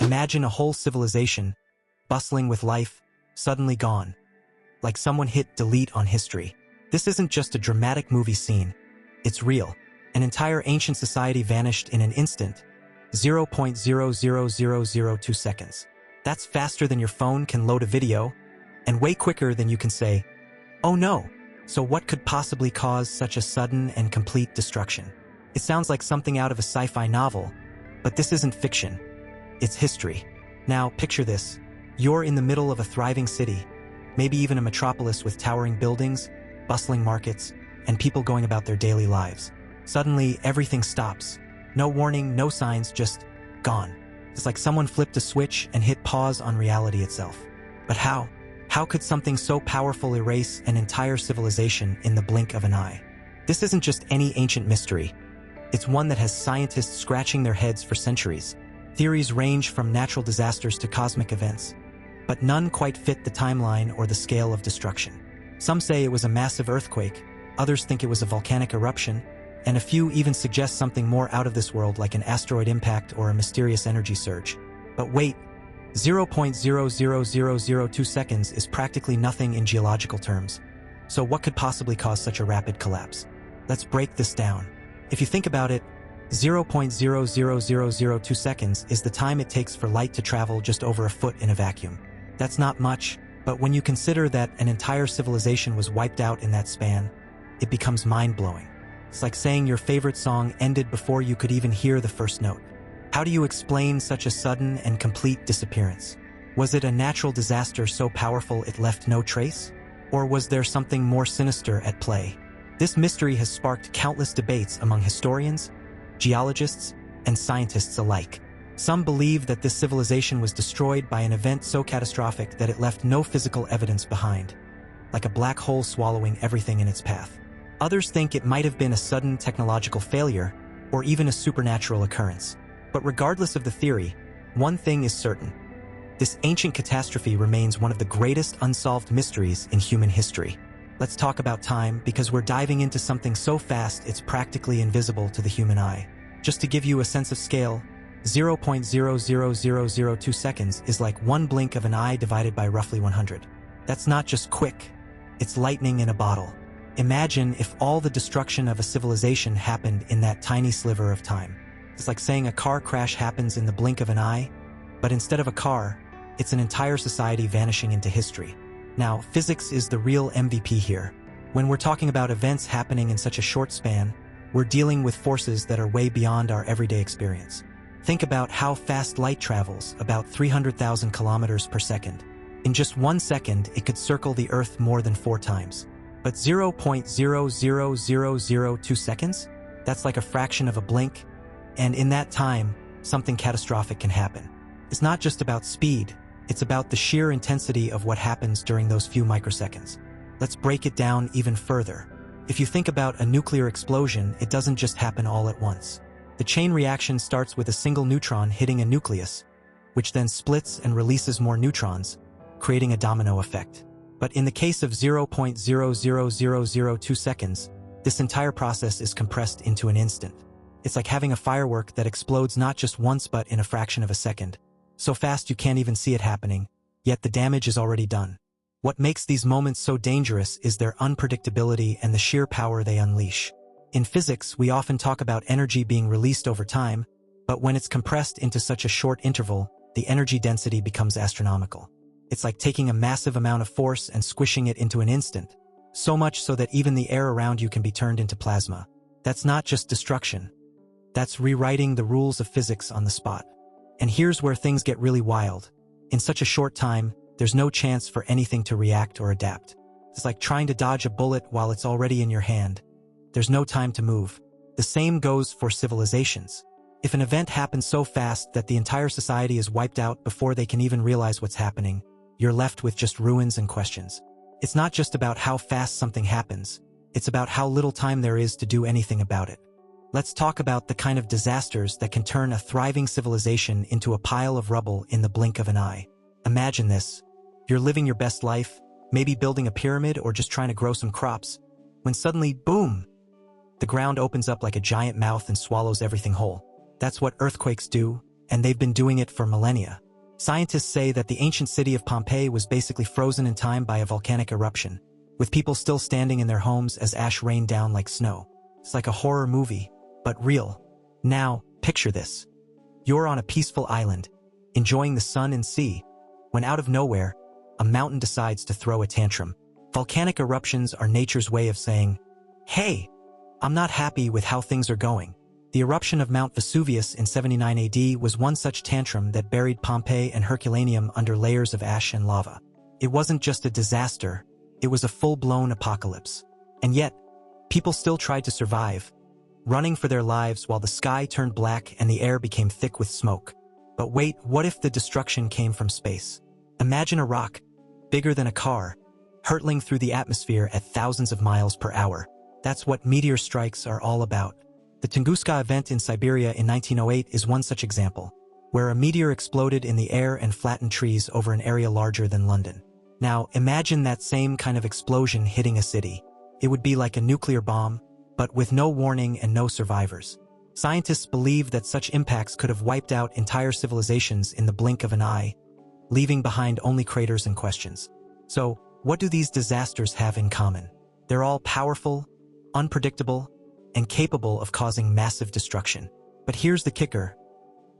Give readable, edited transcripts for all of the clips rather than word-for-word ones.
Imagine a whole civilization, bustling with life, suddenly gone. Like someone hit delete on history. This isn't just a dramatic movie scene. It's real. An entire ancient society vanished in an instant. 0.00002 seconds. That's faster than your phone can load a video, and way quicker than you can say, "Oh no." So what could possibly cause such a sudden and complete destruction? It sounds like something out of a sci-fi novel, but this isn't fiction. It's history. Now, picture this. You're in the middle of a thriving city, maybe even a metropolis with towering buildings, bustling markets, and people going about their daily lives. Suddenly, everything stops. No warning, no signs, just gone. It's like someone flipped a switch and hit pause on reality itself. But how? How could something so powerful erase an entire civilization in the blink of an eye? This isn't just any ancient mystery. It's one that has scientists scratching their heads for centuries. Theories range from natural disasters to cosmic events, but none quite fit the timeline or the scale of destruction. Some say it was a massive earthquake, others think it was a volcanic eruption, and a few even suggest something more out of this world like an asteroid impact or a mysterious energy surge. But wait, 0.00002 seconds is practically nothing in geological terms. So what could possibly cause such a rapid collapse? Let's break this down. If you think about it, 0.00002 seconds is the time it takes for light to travel just over a foot in a vacuum. That's not much, but when you consider that an entire civilization was wiped out in that span, it becomes mind-blowing. It's like saying your favorite song ended before you could even hear the first note. How do you explain such a sudden and complete disappearance? Was it a natural disaster so powerful it left no trace? Or was there something more sinister at play? This mystery has sparked countless debates among historians, geologists, and scientists alike. Some believe that this civilization was destroyed by an event so catastrophic that it left no physical evidence behind, like a black hole swallowing everything in its path. Others think it might have been a sudden technological failure, or even a supernatural occurrence. But regardless of the theory, one thing is certain. This ancient catastrophe remains one of the greatest unsolved mysteries in human history. Let's talk about time, because we're diving into something so fast it's practically invisible to the human eye. Just to give you a sense of scale, 0.00002 seconds is like one blink of an eye divided by roughly 100. That's not just quick, it's lightning in a bottle. Imagine if all the destruction of a civilization happened in that tiny sliver of time. It's like saying a car crash happens in the blink of an eye, but instead of a car, it's an entire society vanishing into history. Now, physics is the real MVP here. When we're talking about events happening in such a short span, we're dealing with forces that are way beyond our everyday experience. Think about how fast light travels, about 300,000 kilometers per second. In just 1 second, it could circle the Earth more than 4 times. But 0.00002 seconds? That's like a fraction of a blink. And in that time, something catastrophic can happen. It's not just about speed, it's about the sheer intensity of what happens during those few microseconds. Let's break it down even further. If you think about a nuclear explosion, it doesn't just happen all at once. The chain reaction starts with a single neutron hitting a nucleus, which then splits and releases more neutrons, creating a domino effect. But in the case of 0.00002 seconds, this entire process is compressed into an instant. It's like having a firework that explodes not just once but in a fraction of a second. So fast you can't even see it happening, yet the damage is already done. What makes these moments so dangerous is their unpredictability and the sheer power they unleash. In physics, we often talk about energy being released over time, but when it's compressed into such a short interval, the energy density becomes astronomical. It's like taking a massive amount of force and squishing it into an instant, so much so that even the air around you can be turned into plasma. That's not just destruction. That's rewriting the rules of physics on the spot. And here's where things get really wild. In such a short time, there's no chance for anything to react or adapt. It's like trying to dodge a bullet while it's already in your hand. There's no time to move. The same goes for civilizations. If an event happens so fast that the entire society is wiped out before they can even realize what's happening, you're left with just ruins and questions. It's not just about how fast something happens. It's about how little time there is to do anything about it. Let's talk about the kind of disasters that can turn a thriving civilization into a pile of rubble in the blink of an eye. Imagine this. You're living your best life, maybe building a pyramid or just trying to grow some crops, when suddenly, boom! The ground opens up like a giant mouth and swallows everything whole. That's what earthquakes do. and they've been doing it for millennia. Scientists say that the ancient city of Pompeii was basically frozen in time by a volcanic eruption, with people still standing in their homes as ash rained down like snow. It's like a horror movie, but real. Now, picture this. You're on a peaceful island, enjoying the sun and sea, when out of nowhere, a mountain decides to throw a tantrum. Volcanic eruptions are nature's way of saying, "Hey, I'm not happy with how things are going." The eruption of Mount Vesuvius in 79 AD was one such tantrum that buried Pompeii and Herculaneum under layers of ash and lava. It wasn't just a disaster, it was a full-blown apocalypse. And yet, people still tried to survive, running for their lives while the sky turned black and the air became thick with smoke. But wait, what if the destruction came from space? Imagine a rock, bigger than a car, hurtling through the atmosphere at thousands of miles per hour. That's what meteor strikes are all about. The Tunguska event in Siberia in 1908 is one such example, where a meteor exploded in the air and flattened trees over an area larger than London. Now, imagine that same kind of explosion hitting a city. It would be like a nuclear bomb, but with no warning and no survivors. Scientists believe that such impacts could have wiped out entire civilizations in the blink of an eye, leaving behind only craters and questions. So, what do these disasters have in common? They're all powerful, unpredictable, and capable of causing massive destruction. But here's the kicker.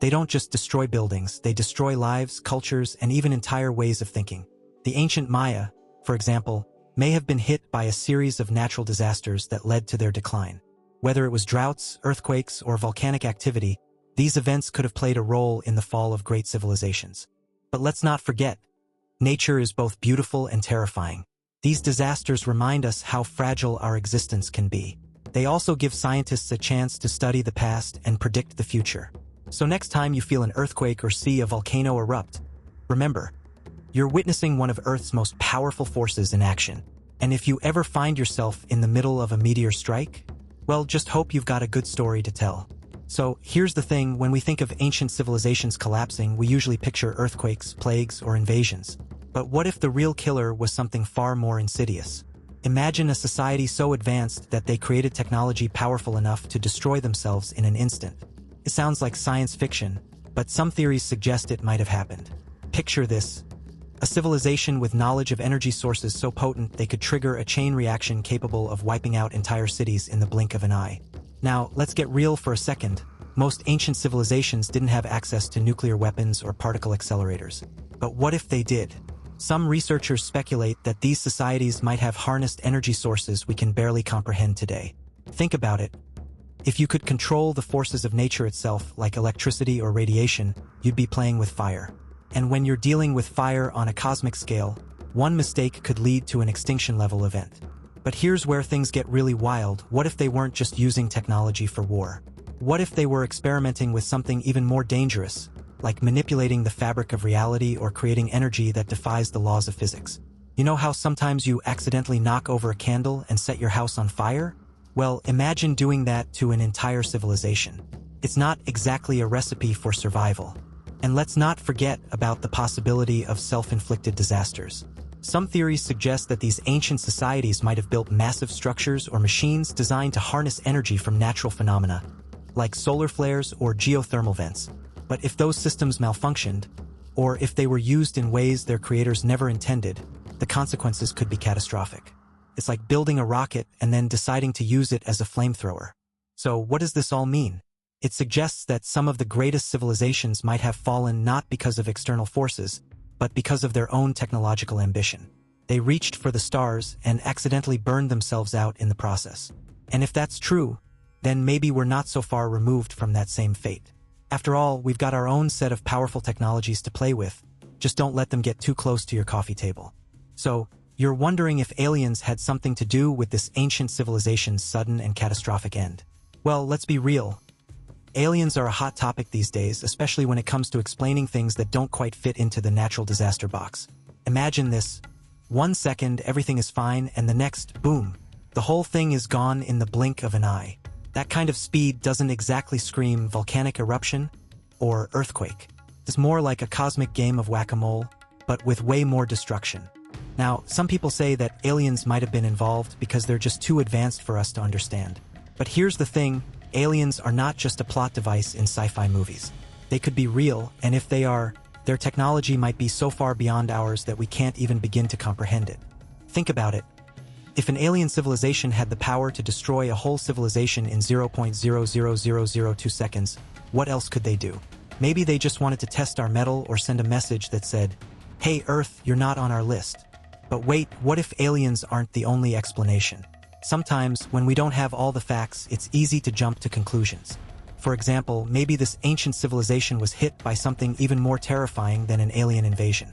They don't just destroy buildings, they destroy lives, cultures, and even entire ways of thinking. The ancient Maya, for example, may have been hit by a series of natural disasters that led to their decline. Whether it was droughts, earthquakes, or volcanic activity, these events could have played a role in the fall of great civilizations. But let's not forget, nature is both beautiful and terrifying. These disasters remind us how fragile our existence can be. They also give scientists a chance to study the past and predict the future. So next time you feel an earthquake or see a volcano erupt, remember, you're witnessing one of Earth's most powerful forces in action. And if you ever find yourself in the middle of a meteor strike, well, just hope you've got a good story to tell. So here's the thing, when we think of ancient civilizations collapsing, we usually picture earthquakes, plagues, or invasions. But what if the real killer was something far more insidious? Imagine a society so advanced that they created technology powerful enough to destroy themselves in an instant. It sounds like science fiction, but some theories suggest it might have happened. Picture this. A civilization with knowledge of energy sources so potent they could trigger a chain reaction capable of wiping out entire cities in the blink of an eye. Now, let's get real for a second. Most ancient civilizations didn't have access to nuclear weapons or particle accelerators. But what if they did? Some researchers speculate that these societies might have harnessed energy sources we can barely comprehend today. Think about it. If you could control the forces of nature itself, like electricity or radiation, you'd be playing with fire. And when you're dealing with fire on a cosmic scale, one mistake could lead to an extinction-level event. But here's where things get really wild. What if they weren't just using technology for war? What if they were experimenting with something even more dangerous, like manipulating the fabric of reality or creating energy that defies the laws of physics? You know how sometimes you accidentally knock over a candle and set your house on fire? Well, imagine doing that to an entire civilization. It's not exactly a recipe for survival. And let's not forget about the possibility of self-inflicted disasters. Some theories suggest that these ancient societies might have built massive structures or machines designed to harness energy from natural phenomena, like solar flares or geothermal vents. But if those systems malfunctioned, or if they were used in ways their creators never intended, the consequences could be catastrophic. It's like building a rocket and then deciding to use it as a flamethrower. So what does this all mean? It suggests that some of the greatest civilizations might have fallen not because of external forces, but because of their own technological ambition. They reached for the stars and accidentally burned themselves out in the process. And if that's true, then maybe we're not so far removed from that same fate. After all, we've got our own set of powerful technologies to play with. Just don't let them get too close to your coffee table. So, you're wondering if aliens had something to do with this ancient civilization's sudden and catastrophic end. Well, let's be real. Aliens are a hot topic these days, especially when it comes to explaining things that don't quite fit into the natural disaster box. Imagine this. 1 second, everything is fine, and the next, boom, the whole thing is gone in the blink of an eye. That kind of speed doesn't exactly scream volcanic eruption or earthquake. It's more like a cosmic game of whack-a-mole, but with way more destruction. Now, some people say that aliens might have been involved because they're just too advanced for us to understand. But here's the thing, aliens are not just a plot device in sci-fi movies. They could be real, and if they are, their technology might be so far beyond ours that we can't even begin to comprehend it. Think about it. If an alien civilization had the power to destroy a whole civilization in 0.00002 seconds, what else could they do? Maybe they just wanted to test our mettle or send a message that said, "Hey Earth, you're not on our list." But wait, what if aliens aren't the only explanation? Sometimes, when we don't have all the facts, it's easy to jump to conclusions. For example, maybe this ancient civilization was hit by something even more terrifying than an alien invasion.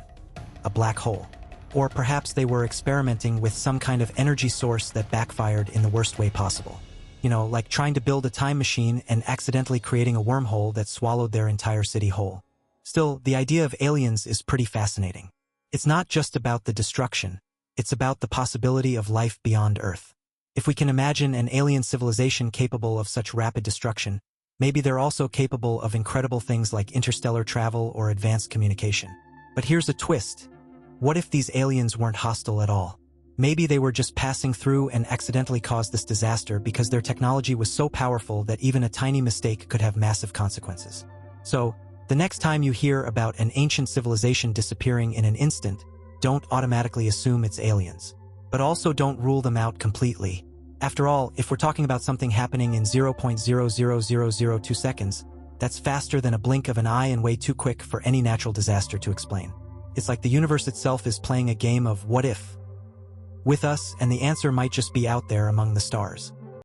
A black hole. Or perhaps they were experimenting with some kind of energy source that backfired in the worst way possible. You know, like trying to build a time machine and accidentally creating a wormhole that swallowed their entire city whole. Still, the idea of aliens is pretty fascinating. It's not just about the destruction, it's about the possibility of life beyond Earth. If we can imagine an alien civilization capable of such rapid destruction, maybe they're also capable of incredible things like interstellar travel or advanced communication. But here's a twist. What if these aliens weren't hostile at all? Maybe they were just passing through and accidentally caused this disaster because their technology was so powerful that even a tiny mistake could have massive consequences. So, the next time you hear about an ancient civilization disappearing in an instant, don't automatically assume it's aliens. But also don't rule them out completely. After all, if we're talking about something happening in 0.00002 seconds, that's faster than a blink of an eye and way too quick for any natural disaster to explain. It's like the universe itself is playing a game of what if with us, and the answer might just be out there among the stars.